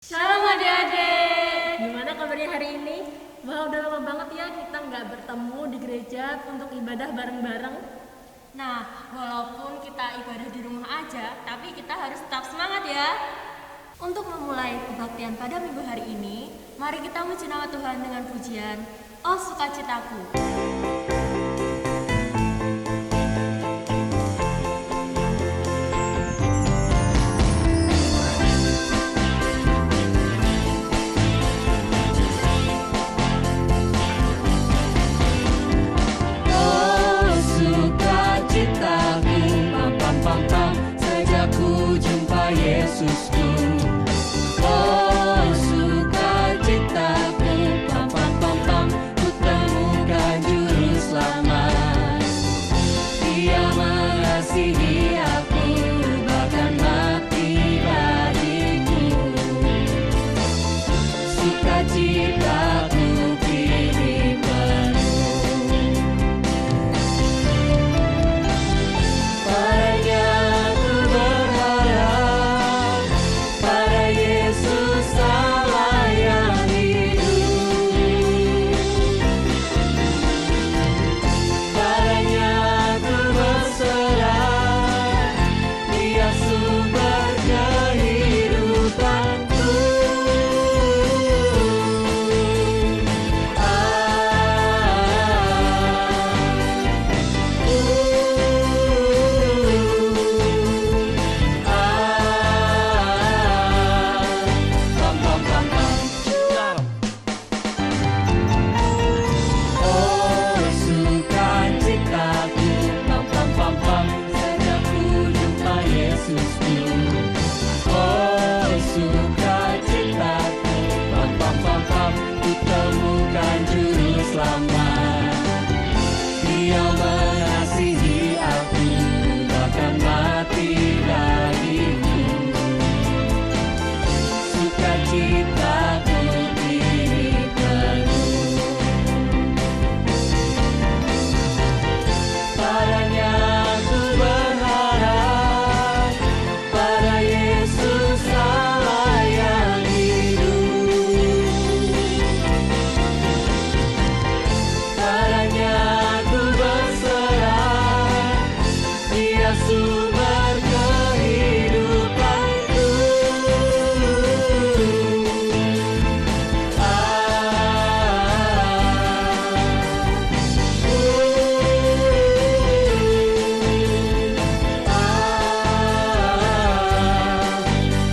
Shalom adik-adik. Gimana kabarnya hari ini? Wah, udah lama banget ya kita nggak bertemu di gereja untuk ibadah bareng-bareng. Nah, walaupun kita ibadah di rumah aja, tapi kita harus tetap semangat ya. Untuk memulai kebaktian pada minggu hari ini, mari kita muji nama Tuhan dengan pujian Oh Sukacitaku. Yesusku, oh sukacitaku, pam pam pam pam, ku temukan juru selamat. Dia mengasihi aku, bahkan mati bagiku. Sukacitaku kini penuh. Padanya ku berharap, pada Yesus Allah yang hidup. Padanya ku berserah, Dia sumber kehidupanku. Pam pam pam pam. Oh sukacitaku, pam pam pam pam, sejak ku jumpa Yesusku. Oh sukacitaku, pam pam pam pam, ku temukan juru selamat. Dia mengasihi aku, bahkan mati bagiku. Sukacitaku kini penuh. Padanya ku berharap, pada Yesus Allah yang hidup. Padanya ku berserah, Dia sumber kehidupanku.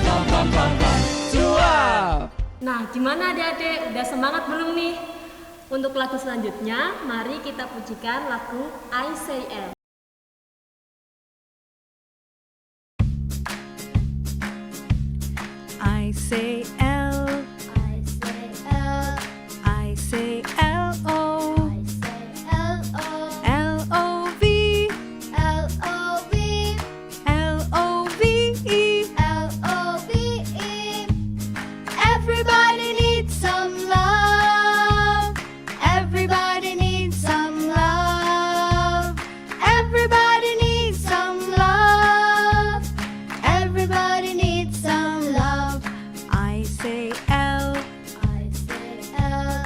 Pam pam pam pam. Cuap. Nah, gimana adik-adik? Udah semangat belum nih? Untuk lagu selanjutnya, mari kita pujikan lagu I Say L. I say L, I say L, I say L-O, I say L-O, L-O-V, L-O-V, L-O-V-E. L-O-V-E. Everybody needs some love. Everybody needs some love. Everybody needs some love. Everybody needs some love. I say L, I say L,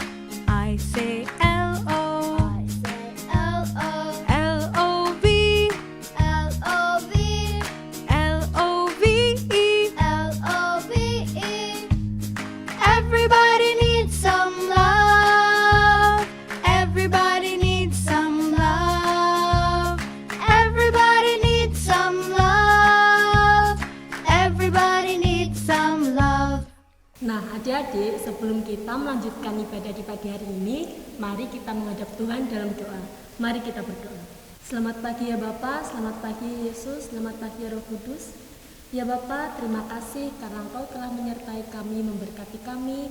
I say L-O, I say L-O, L-O-V, L-O-V, L-O-V-E. L-O-V-E. Everybody needs some love. Everybody needs some love. Everybody needs some love. Everybody needs some love. Nah, adik-adik, sebelum kita melanjutkan ibadah di pagi hari ini, mari kita menghadap Tuhan dalam doa. Mari kita berdoa. Selamat pagi ya Bapa, selamat pagi Yesus, selamat pagi ya Roh Kudus. Ya Bapa, terima kasih karena Engkau telah menyertai kami, memberkati kami,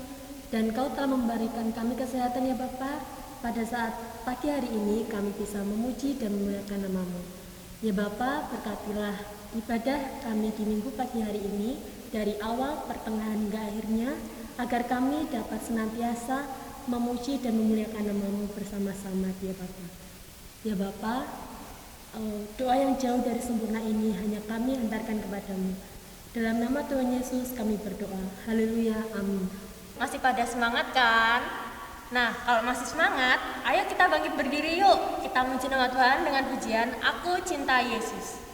dan Engkau telah memberikan kami kesehatan ya Bapa. Pada saat pagi hari ini kami bisa memuji dan memuliakan nama-Mu. Ya Bapa, berkatilah ibadah kami di minggu pagi hari ini, dari awal, pertengahan hingga akhirnya, agar kami dapat senantiasa memuji dan memuliakan nama-Mu bersama-sama ya Bapa. Ya Bapa, doa yang jauh dari sempurna ini hanya kami hantarkan kepadamu. Dalam nama Tuhan Yesus kami berdoa. Haleluya, amin. Masih pada semangat kan? Nah, kalau masih semangat, ayo kita bangkit berdiri yuk. Kita memuji nama Tuhan dengan pujian Aku Cinta Yesus.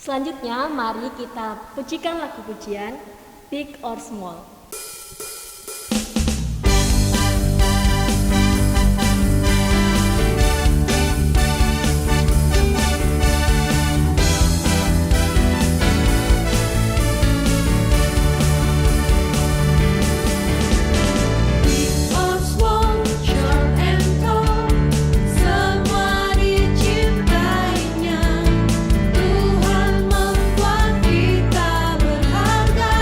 Selanjutnya, mari kita pujikan lagu pujian Big or Small. Tuhan membuat kita berharga.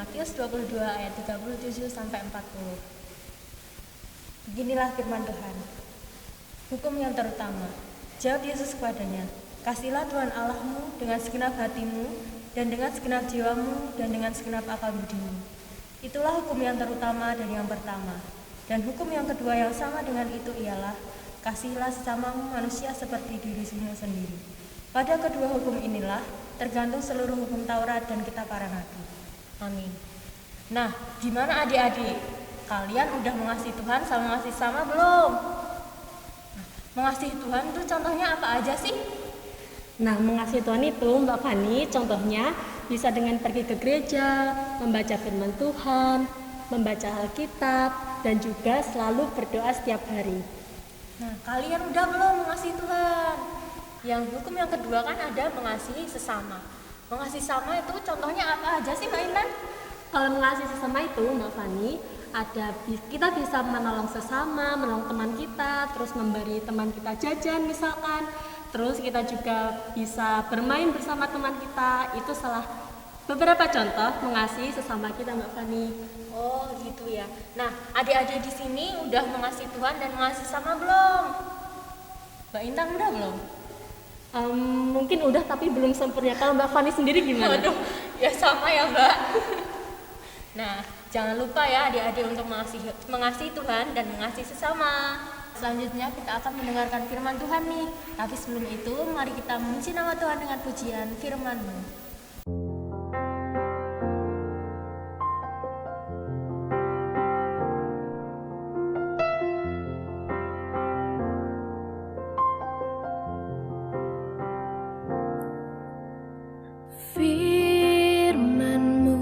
Matius 22 ayat 37 sampai 40. Beginilah firman Tuhan. Hukum yang terutama. Jawab Yesus kepadanya, "Kasihilah Tuhan Allahmu dengan segenap hatimu dan dengan segenap jiwamu dan dengan segenap akal budimu." Itulah hukum yang terutama dan yang pertama. Dan hukum yang kedua yang sama dengan itu ialah, "Kasihilah sesamamu manusia seperti dirimu sendiri." Pada kedua hukum inilah tergantung seluruh hukum Taurat dan kitab para nabi. Amin. Nah, gimana adik-adik? Kalian udah mengasihi Tuhan sama mengasihi sama belum? Nah, mengasihi Tuhan itu contohnya apa aja sih? Nah, mengasihi Tuhan itu Mbak Fani, contohnya bisa dengan pergi ke gereja, membaca firman Tuhan, membaca Alkitab, dan juga selalu berdoa setiap hari. Nah, kalian udah belum mengasihi Tuhan? Yang hukum yang kedua kan ada mengasihi sesama. Mengasihi sama itu contohnya apa aja sih Mbak Intan? Kalau mengasihi sesama itu Mbak Fani, kita bisa menolong sesama, menolong teman kita, terus memberi teman kita jajan misalkan, terus kita juga bisa bermain bersama teman kita. Itu salah beberapa contoh mengasihi sesama kita Mbak Fani. Oh gitu ya. Nah, adik-adik di sini udah mengasihi Tuhan dan mengasihi sama belum? Mbak Intan udah belum? Mungkin udah tapi belum sempurna. Kalau Mbak Fani sendiri gimana? Waduh, ya sama ya Mbak. Nah, jangan lupa ya adik-adik untuk mengasihi Tuhan dan mengasihi sesama. Selanjutnya kita akan mendengarkan firman Tuhan nih. Tapi sebelum itu, mari kita memuji nama Tuhan dengan pujian firman-Mu. Firman-Mu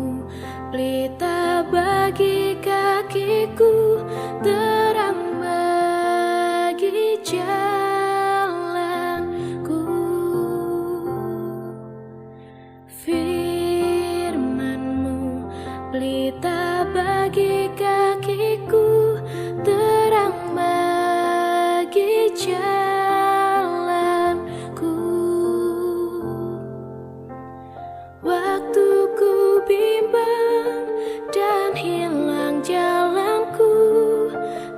pelita bagi kakiku, terang bagi jalanku. Firman-Mu pelita bagi kakiku, terang bagi jalanku. Waktu ku bimbang dan hilang jalanku,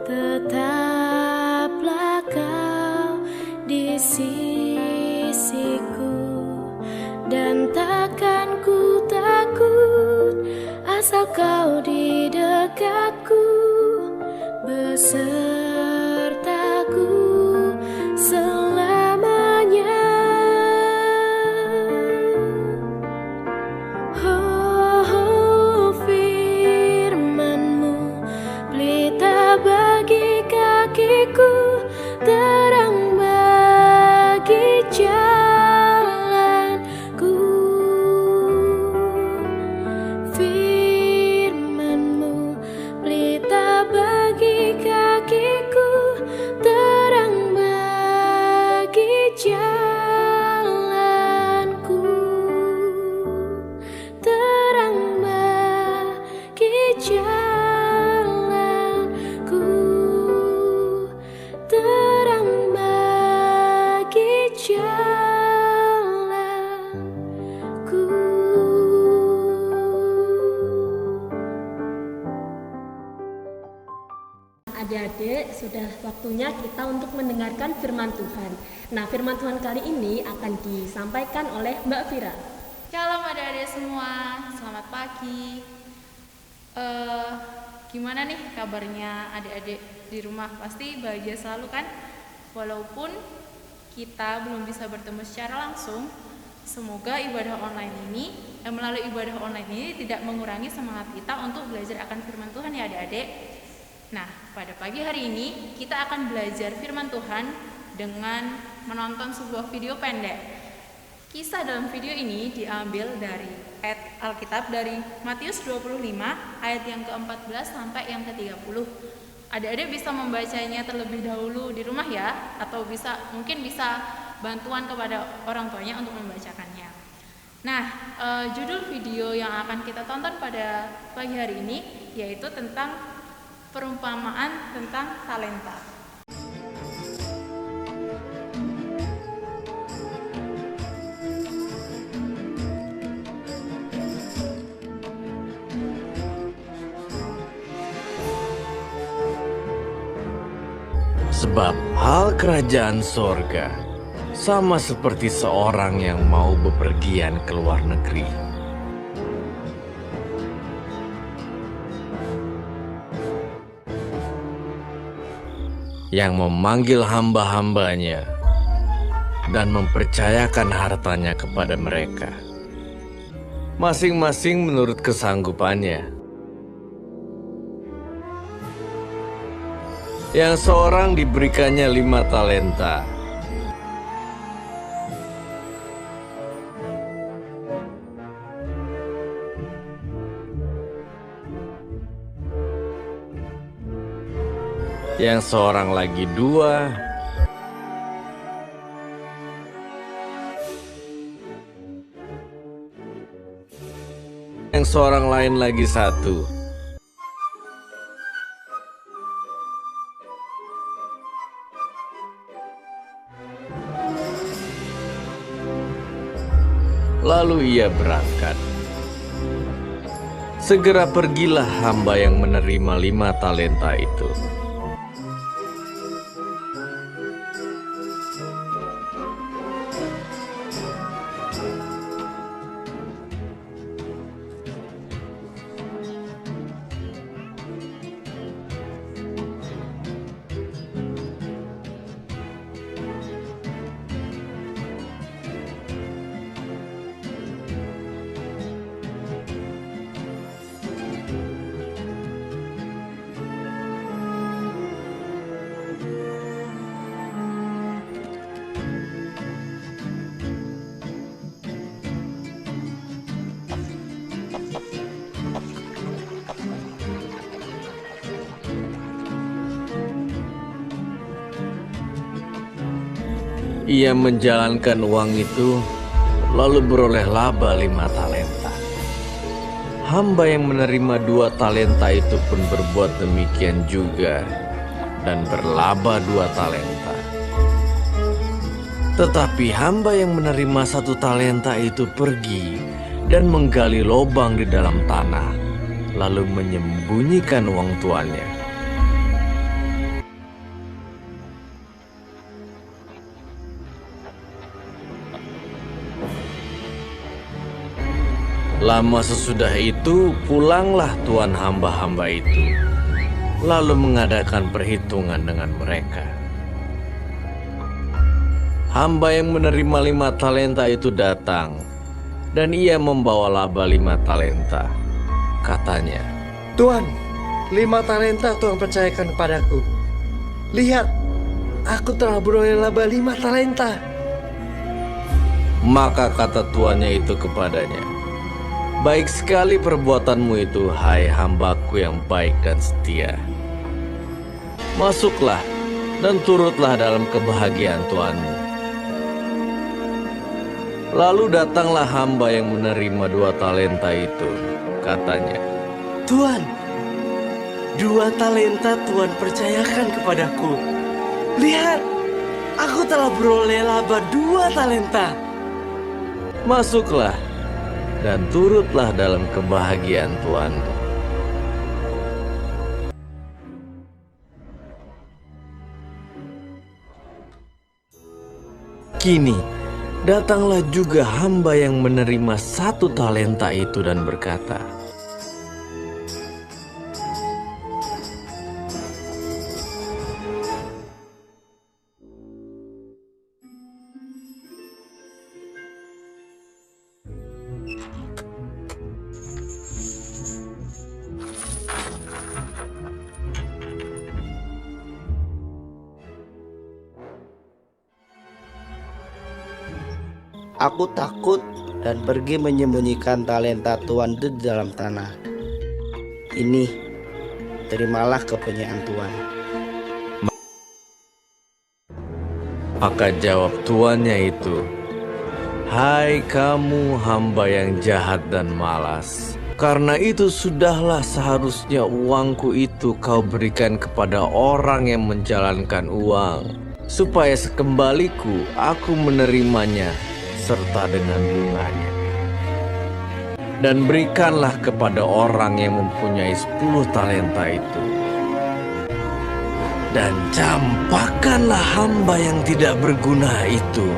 tetaplah Kau di sisiku. Dan takkan ku takut, asal Kau di dekatku, besertaku selamanya. Firman-Mu pelita bagi kakiku, terang bagi jalanku. Firman-Mu pelita bagi kakiku, terang bagi jalanku. Terang bagi jalanku, terang bagi jalanku. Adik-adik, sudah waktunya kita untuk mendengarkan firman Tuhan. Nah, firman Tuhan kali ini akan disampaikan oleh Mbak Vira. Shalom adik-adik semua, selamat pagi. Gimana nih kabarnya adik-adik di rumah? Pasti bahagia selalu kan? Walaupun kita belum bisa bertemu secara langsung, semoga melalui ibadah online ini tidak mengurangi semangat kita untuk belajar akan firman Tuhan ya adik-adik. Nah, pada pagi hari ini kita akan belajar firman Tuhan dengan menonton sebuah video pendek. Kisah dalam video ini diambil dari ayat Alkitab dari Matius 25 ayat yang ke-14 sampai yang ke-30. Adik-adik bisa membacanya terlebih dahulu di rumah ya, atau mungkin bisa bantuan kepada orang tuanya untuk membacakannya. Nah, judul video yang akan kita tonton pada pagi hari ini yaitu tentang perumpamaan tentang talenta. Sebab hal kerajaan sorga sama seperti seorang yang mau bepergian ke luar negeri. Yang memanggil hamba-hambanya dan mempercayakan hartanya kepada mereka, masing-masing menurut kesanggupannya. Yang seorang diberikannya 5 talenta, yang seorang lagi 2, yang seorang lain lagi 1. Lalu ia berangkat. Segera pergilah hamba yang menerima 5 talenta itu. Ia menjalankan uang itu, lalu beroleh laba 5 talenta. Hamba yang menerima 2 talenta itu pun berbuat demikian juga, dan berlaba 2 talenta. Tetapi hamba yang menerima 1 talenta itu pergi dan menggali lubang di dalam tanah, lalu menyembunyikan uang tuannya. Lama sesudah itu, pulanglah tuan hamba-hamba itu, lalu mengadakan perhitungan dengan mereka. Hamba yang menerima 5 talenta itu datang, dan ia membawa laba 5 talenta. Katanya, Tuan, 5 talenta Tuhan percayakan kepadaku. Lihat, aku telah beroleh laba 5 talenta. maka kata tuannya itu kepadanya, baik sekali perbuatanmu itu, hai hambaku yang baik dan setia. Masuklah dan turutlah dalam kebahagiaan tuanmu. Lalu datanglah hamba yang menerima 2 talenta itu. Katanya, Tuan, 2 talenta Tuhan percayakan kepadaku. Lihat, aku telah beroleh laba 2 talenta. masuklah dan turutlah dalam kebahagiaan tuanmu. Kini, datanglah juga hamba yang menerima 1 talenta itu dan berkata, Aku takut dan pergi menyembunyikan talenta Tuhan di dalam tanah. Ini, terimalah kepunyaan Tuhan. Maka jawab tuannya itu, hai kamu hamba yang jahat dan malas. Karena itu sudahlah seharusnya uangku itu kau berikan kepada orang yang menjalankan uang, supaya sekembaliku aku menerimanya serta dengan bunganya. Dan berikanlah kepada orang yang mempunyai 10 talenta itu. dan campakkanlah hamba yang tidak berguna itu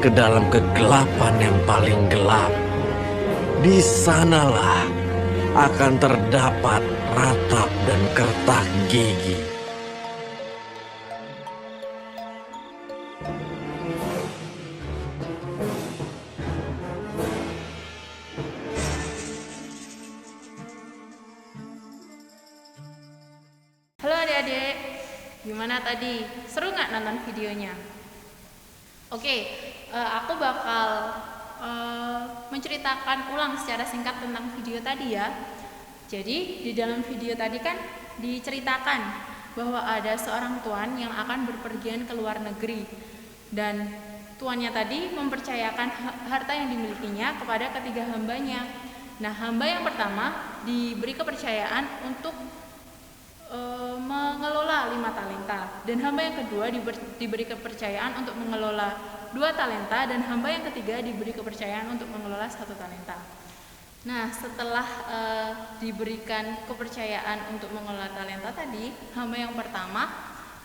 ke dalam kegelapan yang paling gelap. Di sanalah akan terdapat ratap dan kertak gigi. Halo adik-adik, gimana tadi? Seru nggak nonton videonya? Oke, aku bakal menceritakan ulang secara singkat tentang video tadi ya. Jadi di dalam video tadi kan diceritakan bahwa ada seorang tuan yang akan berpergian ke luar negeri, dan tuannya tadi mempercayakan harta yang dimilikinya kepada ketiga hambanya. Nah, hamba yang pertama diberi kepercayaan untuk mengelola 5 talenta, dan hamba yang kedua diberi kepercayaan untuk mengelola 2 talenta, dan hamba yang ketiga diberi kepercayaan untuk mengelola 1 talenta. Nah, setelah diberikan kepercayaan untuk mengelola talenta tadi, hamba yang pertama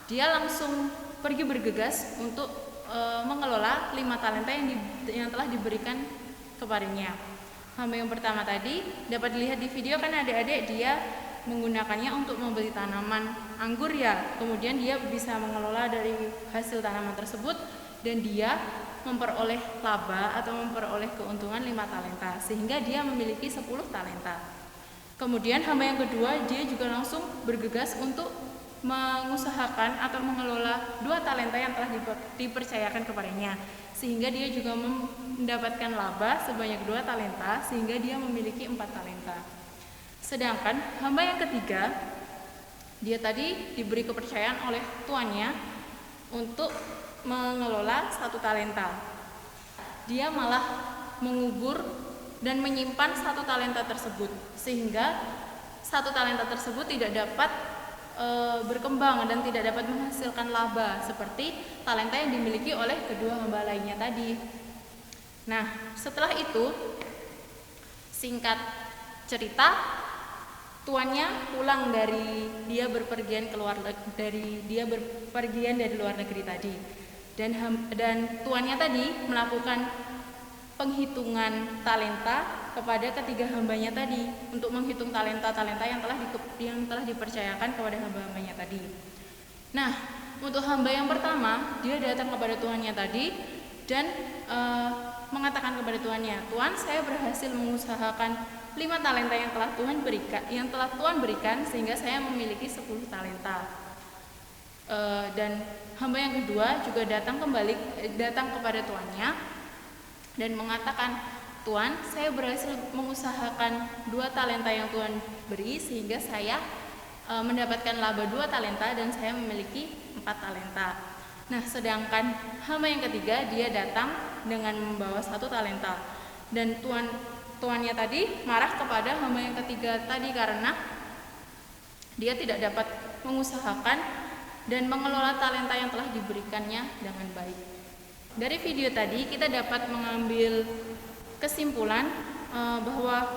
dia langsung pergi bergegas untuk mengelola 5 talenta yang telah diberikan kepadanya. Hamba yang pertama tadi dapat dilihat di video kan adik-adik, dia menggunakannya untuk membeli tanaman anggur ya. Kemudian dia bisa mengelola dari hasil tanaman tersebut, dan dia memperoleh laba atau memperoleh keuntungan 5 talenta, sehingga dia memiliki 10 talenta. Kemudian hamba yang kedua dia juga langsung bergegas untuk mengusahakan atau mengelola 2 talenta yang telah dipercayakan kepadanya, sehingga dia juga mendapatkan laba sebanyak 2 talenta, sehingga dia memiliki 4 talenta. Sedangkan hamba yang ketiga, dia tadi diberi kepercayaan oleh tuannya untuk mengelola 1 talenta. Dia malah mengubur dan menyimpan 1 talenta tersebut, sehingga 1 talenta tersebut tidak dapat berkembang dan tidak dapat menghasilkan laba seperti talenta yang dimiliki oleh kedua hamba lainnya tadi. Nah, setelah itu, singkat cerita, tuannya pulang dari dia berpergian dari luar negeri tadi, dan tuannya tadi melakukan penghitungan talenta kepada ketiga hambanya tadi untuk menghitung talenta-talenta yang telah dipercayakan kepada hamba-hambanya tadi. Nah, untuk hamba yang pertama, dia datang kepada tuannya tadi dan mengatakan kepada tuannya, "Tuan, saya berhasil mengusahakan 5 talenta yang telah Tuhan berikan sehingga saya memiliki 10 talenta." Dan hamba yang kedua juga datang kepada tuannya dan mengatakan, "Tuan, saya berhasil mengusahakan 2 talenta yang Tuhan beri sehingga saya mendapatkan laba 2 talenta dan saya memiliki 4 talenta." Nah, sedangkan hamba yang ketiga dia datang dengan membawa 1 talenta, dan tuannya tadi marah kepada hamba yang ketiga tadi karena dia tidak dapat mengusahakan dan mengelola talenta yang telah diberikannya dengan baik. Dari video tadi kita dapat mengambil kesimpulan bahwa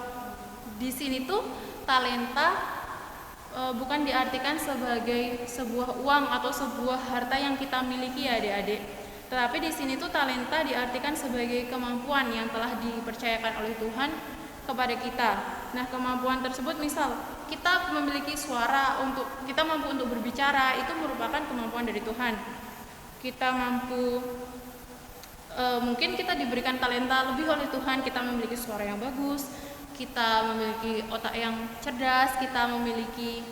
di sini tuh talenta bukan diartikan sebagai sebuah uang atau sebuah harta yang kita miliki ya adik-adik. Tetapi di sini tuh talenta diartikan sebagai kemampuan yang telah dipercayakan oleh Tuhan kepada kita. Nah, kemampuan tersebut misal kita memiliki suara kita mampu untuk berbicara, itu merupakan kemampuan dari Tuhan. Kita mampu mungkin kita diberikan talenta lebih oleh Tuhan, kita memiliki suara yang bagus, kita memiliki otak yang cerdas, kita memiliki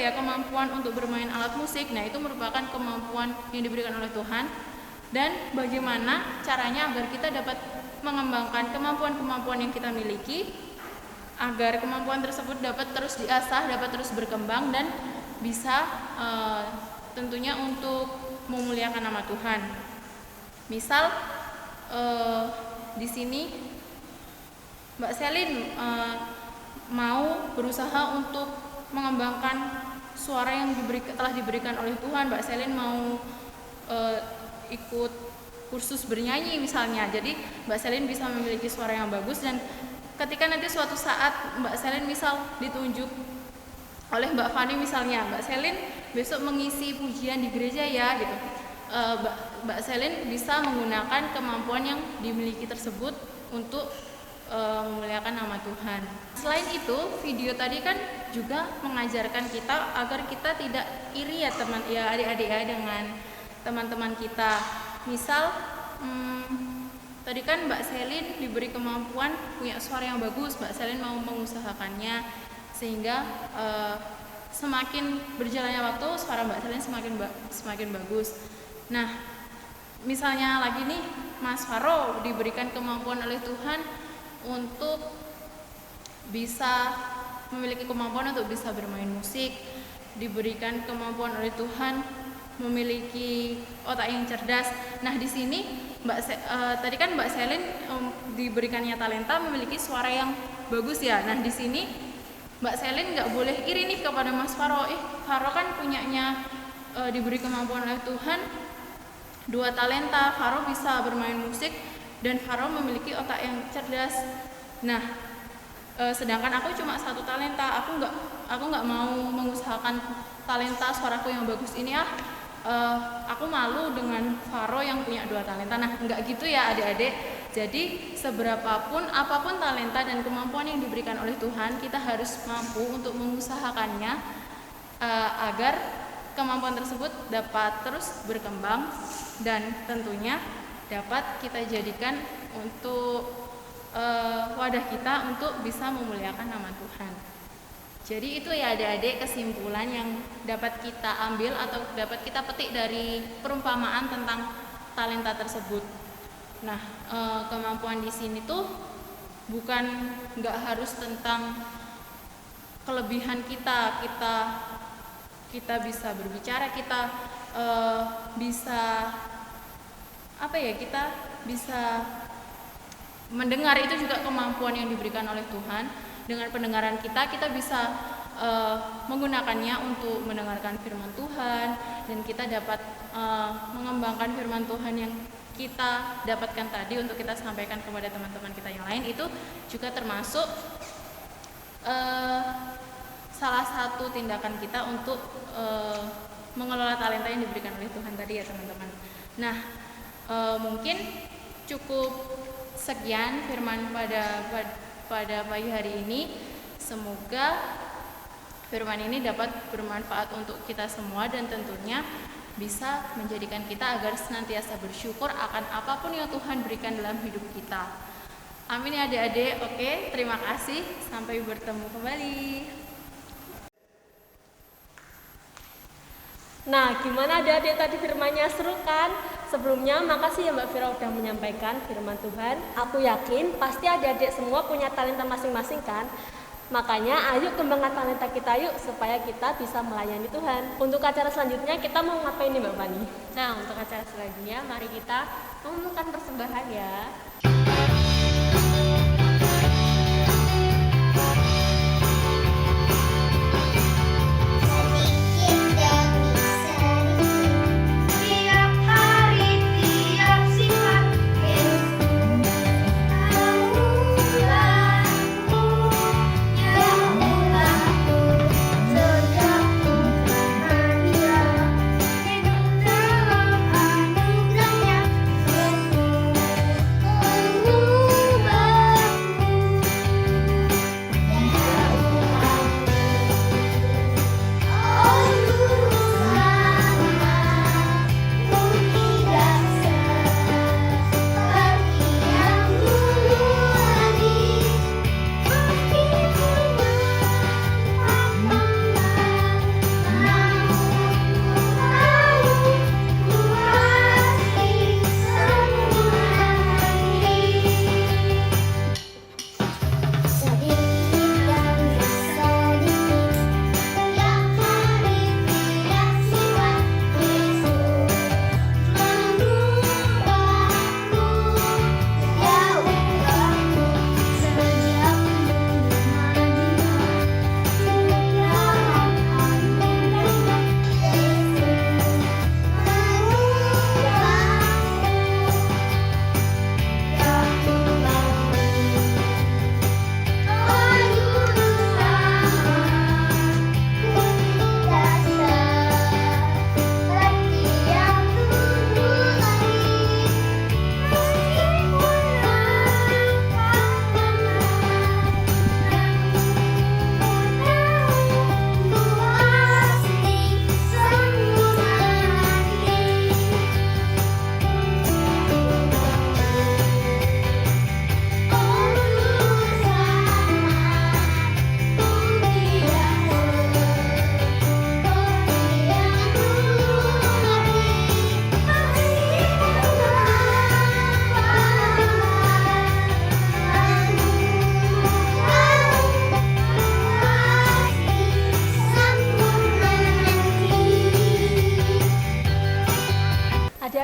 kemampuan untuk bermain alat musik. Nah, itu merupakan kemampuan yang diberikan oleh Tuhan. Dan bagaimana caranya agar kita dapat mengembangkan kemampuan-kemampuan yang kita miliki, agar kemampuan tersebut dapat terus diasah, dapat terus berkembang dan bisa tentunya untuk memuliakan nama Tuhan. Misal di sini Mbak Selin mau berusaha untuk mengembangkan suara yang telah diberikan oleh Tuhan. Mbak Selin mau ikut kursus bernyanyi misalnya. Jadi Mbak Selin bisa memiliki suara yang bagus, dan ketika nanti suatu saat Mbak Selin misal ditunjuk oleh Mbak Fani misalnya, Mbak Selin besok mengisi pujian di gereja ya gitu. Mbak Selin bisa menggunakan kemampuan yang dimiliki tersebut untuk memuliakan nama Tuhan. Selain itu, video tadi kan juga mengajarkan kita agar kita tidak iri ya adik-adik ya dengan teman-teman kita. Misal tadi kan Mbak Selin diberi kemampuan punya suara yang bagus, Mbak Selin mau mengusahakannya sehingga semakin berjalannya waktu suara Mbak Selin semakin bagus. Nah, misalnya lagi nih Mas Faro diberikan kemampuan oleh Tuhan untuk bisa memiliki kemampuan untuk bisa bermain musik, diberikan kemampuan oleh Tuhan memiliki otak yang cerdas. Nah, di sini tadi kan Mbak Selin diberikannya talenta memiliki suara yang bagus ya. Nah, di sini Mbak Selin nggak boleh iri nih kepada Mas Faro. Faro kan punyanya diberi kemampuan oleh Tuhan 2 talenta. Faro bisa bermain musik dan Faro memiliki otak yang cerdas. Nah, sedangkan aku cuma 1 talenta. Aku nggak mau mengusahakan talenta suaraku yang bagus ini aku malu dengan Faro yang punya 2 talenta. Nah, nggak gitu ya adik-adik. Jadi seberapapun apapun talenta dan kemampuan yang diberikan oleh Tuhan, kita harus mampu untuk mengusahakannya agar kemampuan tersebut dapat terus berkembang dan tentunya dapat kita jadikan untuk wadah kita untuk bisa memuliakan nama Tuhan. Jadi itu ya adik-adik kesimpulan yang dapat kita ambil atau dapat kita petik dari perumpamaan tentang talenta tersebut. Nah, kemampuan di sini tuh bukan nggak harus tentang kelebihan kita bisa berbicara, kita bisa kita bisa mendengar, itu juga kemampuan yang diberikan oleh Tuhan. Dengan pendengaran kita bisa menggunakannya untuk mendengarkan firman Tuhan dan kita dapat mengembangkan firman Tuhan yang kita dapatkan tadi untuk kita sampaikan kepada teman-teman kita yang lain. Itu juga termasuk salah satu tindakan kita untuk mengelola talenta yang diberikan oleh Tuhan tadi ya teman-teman. Nah, mungkin cukup sekian firman pada pagi hari ini. Semoga firman ini dapat bermanfaat untuk kita semua dan tentunya bisa menjadikan kita agar senantiasa bersyukur akan apapun yang Tuhan berikan dalam hidup kita. Amin ya adik-adik. Oke, terima kasih. Sampai bertemu kembali. Nah, gimana adik-adik tadi firmannya, seru kan? Sebelumnya makasih ya Mbak Vira udah menyampaikan firman Tuhan. Aku yakin pasti adik-adik semua punya talenta masing-masing kan? Makanya ayo kembangkan talenta kita yuk supaya kita bisa melayani Tuhan. Untuk acara selanjutnya kita mau ngapain nih Mbak Fani? Nah, untuk acara selanjutnya mari kita mengumumkan persembahan ya.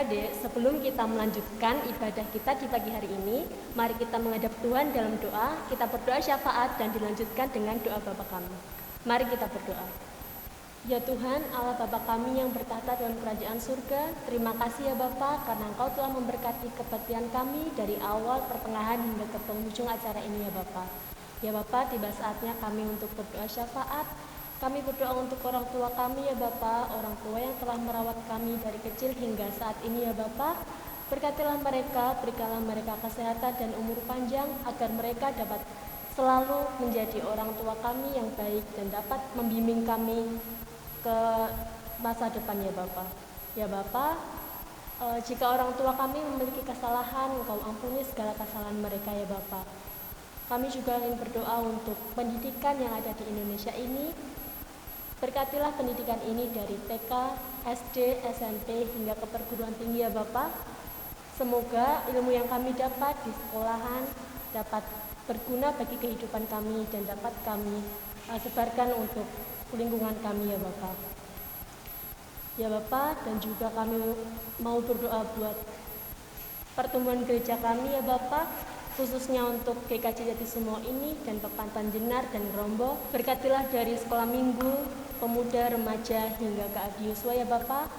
Adik-adik, sebelum kita melanjutkan ibadah kita di pagi hari ini, mari kita menghadap Tuhan dalam doa. Kita berdoa syafaat dan dilanjutkan dengan doa Bapa kami. Mari kita berdoa. Ya Tuhan, Allah Bapa kami yang bertahta dalam kerajaan surga, terima kasih ya Bapa karena Engkau telah memberkati kebaktian kami dari awal, pertengahan hingga ke penghujung acara ini ya Bapa. Ya Bapa, tiba saatnya kami untuk berdoa syafaat. Kami berdoa untuk orang tua kami ya Bapa, orang tua yang telah merawat kami dari kecil hingga saat ini ya Bapa. Berkatilah mereka, berikanlah mereka kesehatan dan umur panjang agar mereka dapat selalu menjadi orang tua kami yang baik dan dapat membimbing kami ke masa depan ya Bapa. Ya Bapa, jika orang tua kami memiliki kesalahan, Engkau ampuni segala kesalahan mereka ya Bapa. Kami juga ingin berdoa untuk pendidikan yang ada di Indonesia ini. Berkatilah pendidikan ini dari TK, SD, SMP hingga ke perguruan tinggi ya Bapak. Semoga ilmu yang kami dapat di sekolahan dapat berguna bagi kehidupan kami dan dapat kami sebarkan untuk lingkungan kami ya Bapak. Ya Bapak, dan juga kami mau berdoa buat pertumbuhan gereja kami ya Bapak, khususnya untuk GKJ Jatisumo ini dan Pepantan Jenar dan Rombo. Berkatilah dari sekolah minggu, pemuda, remaja hingga ke Adi Yuswa ya Bapak.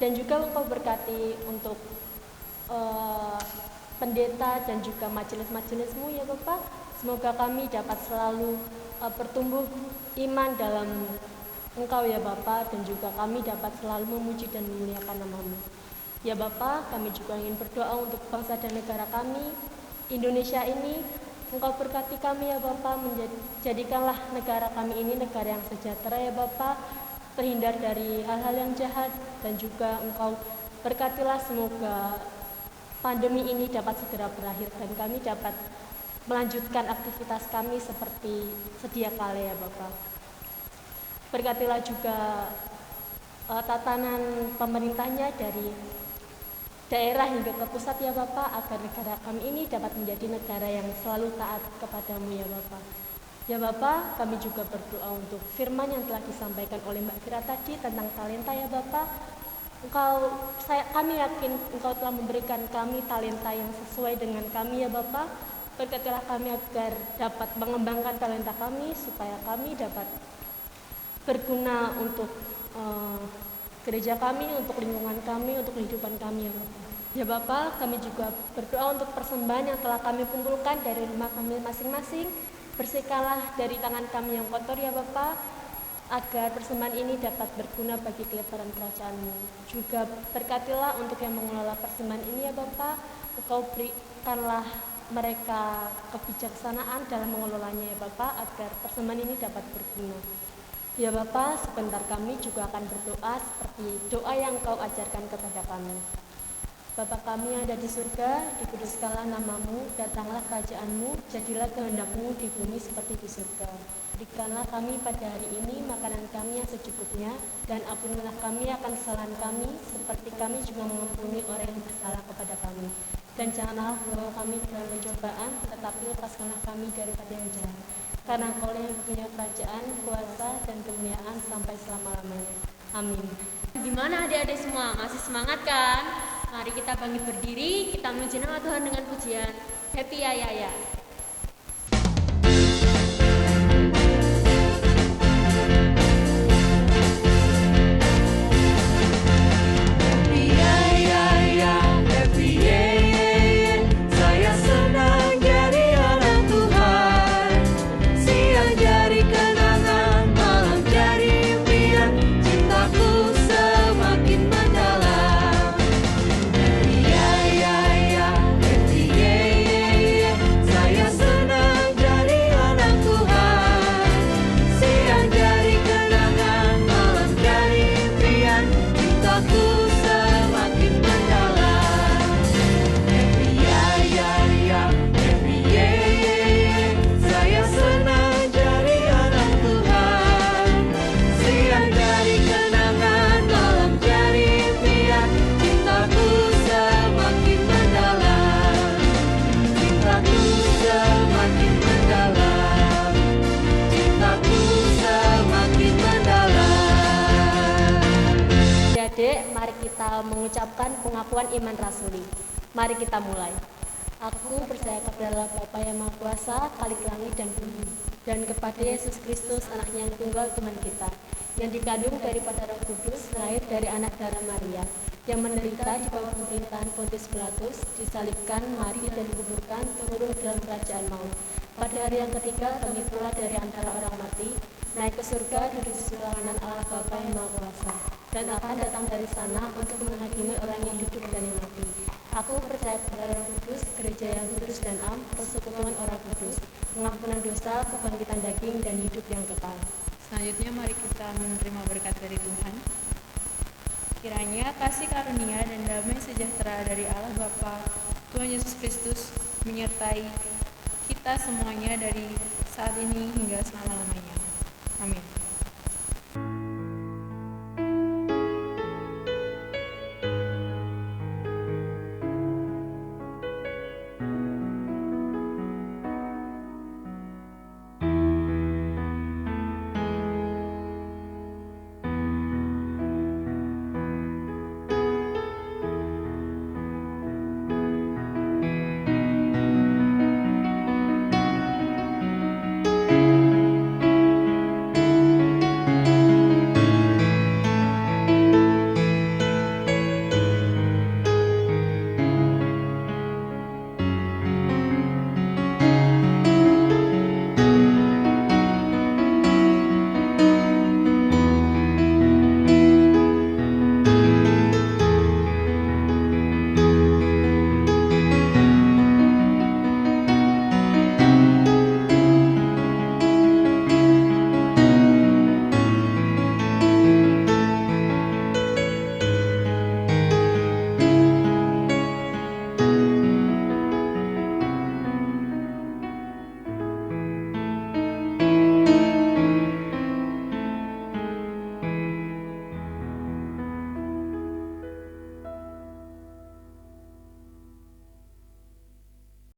Dan juga Engkau berkati untuk pendeta dan juga majelis-majelismu ya Bapak. Semoga kami dapat selalu bertumbuh iman dalam Engkau ya Bapak, dan juga kami dapat selalu memuji dan memuliakan nama-Mu. Ya Bapak, kami juga ingin berdoa untuk bangsa dan negara kami, Indonesia ini. Engkau berkati kami ya Bapak, jadikanlah negara kami ini negara yang sejahtera ya Bapak, terhindar dari hal-hal yang jahat, dan juga Engkau berkatilah semoga pandemi ini dapat segera berakhir dan kami dapat melanjutkan aktivitas kami seperti sedia kala ya Bapak. Berkatilah juga tatanan pemerintahnya dari daerah hingga ke pusat ya Bapak, agar negara kami ini dapat menjadi negara yang selalu taat kepadamu ya Bapak. Ya Bapak, kami juga berdoa untuk firman yang telah disampaikan oleh Mbak Fira tadi tentang talenta ya Bapak. Kami yakin Engkau telah memberikan kami talenta yang sesuai dengan kami ya Bapak. Berkatilah kami agar dapat mengembangkan talenta kami supaya kami dapat berguna untuk gereja kami, untuk lingkungan kami, untuk kehidupan kami ya Bapak. Ya Bapak, kami juga berdoa untuk persembahan yang telah kami kumpulkan dari rumah kami masing-masing. Bersihkanlah dari tangan kami yang kotor ya Bapak, agar persembahan ini dapat berguna bagi kelebaran kerajaan-Mu. Juga berkatilah untuk yang mengelola persembahan ini ya Bapak. Engkau berikanlah mereka kebijaksanaan dalam mengelolanya ya Bapak, agar persembahan ini dapat berguna. Ya Bapak, sebentar kami juga akan berdoa seperti doa yang Engkau ajarkan kepada kami. Bapa kami yang ada di surga, dikuduskanlah nama-Mu, datanglah kerajaan-Mu, jadilah kehendak-Mu di bumi seperti di surga. Berikanlah kami pada hari ini makanan kami yang secukupnya, dan ampunilah kami akan kesalahan kami, seperti kami juga mengampuni orang yang bersalah kepada kami. Dan janganlah membawa kami dalam pencobaan, tetapi lepaskanlah kami daripada yang jahat. Karena Engkau yang punya kerajaan, kuasa, dan kemuliaan sampai selama-lamanya. Amin. Gimana adik-adik semua? Masih semangat kan? Mari kita bangkit berdiri, kita memuji nama Tuhan dengan pujian Happy Ya Ya Ya. Saya adik-adik, mari kita mengucapkan pengakuan iman rasuli. Mari kita mulai. Aku percaya kepada Bapa yang Maha Kuasa, Khalik langit dan bumi, dan kepada Yesus Kristus, Anaknya yang tunggal Tuhan kita, yang dikandung daripada Roh Kudus, lahir dari anak darah Maria, yang menderita di bawah pemerintahan Pontius Pilatus, disalibkan, mati dan dikuburkan, turun dalam kerajaan maut. Pada hari yang ketiga, bangkit pula dari antara orang mati, naik ke surga, duduk di sebelah kanan Allah Bapa yang Maha Kuasa, dan akan datang dari sana untuk menghakimi orang yang hidup dan yang mati. Aku percaya kepada Roh Kudus, gereja yang kudus dan am, persekutuan orang kudus, pengampunan dosa, kebangkitan daging, dan hidup yang kekal. Selanjutnya mari kita menerima berkat dari Tuhan. Kiranya kasih karunia dan damai sejahtera dari Allah Bapa, Tuhan Yesus Kristus menyertai kita semuanya dari saat ini hingga selama-lamanya. Amin.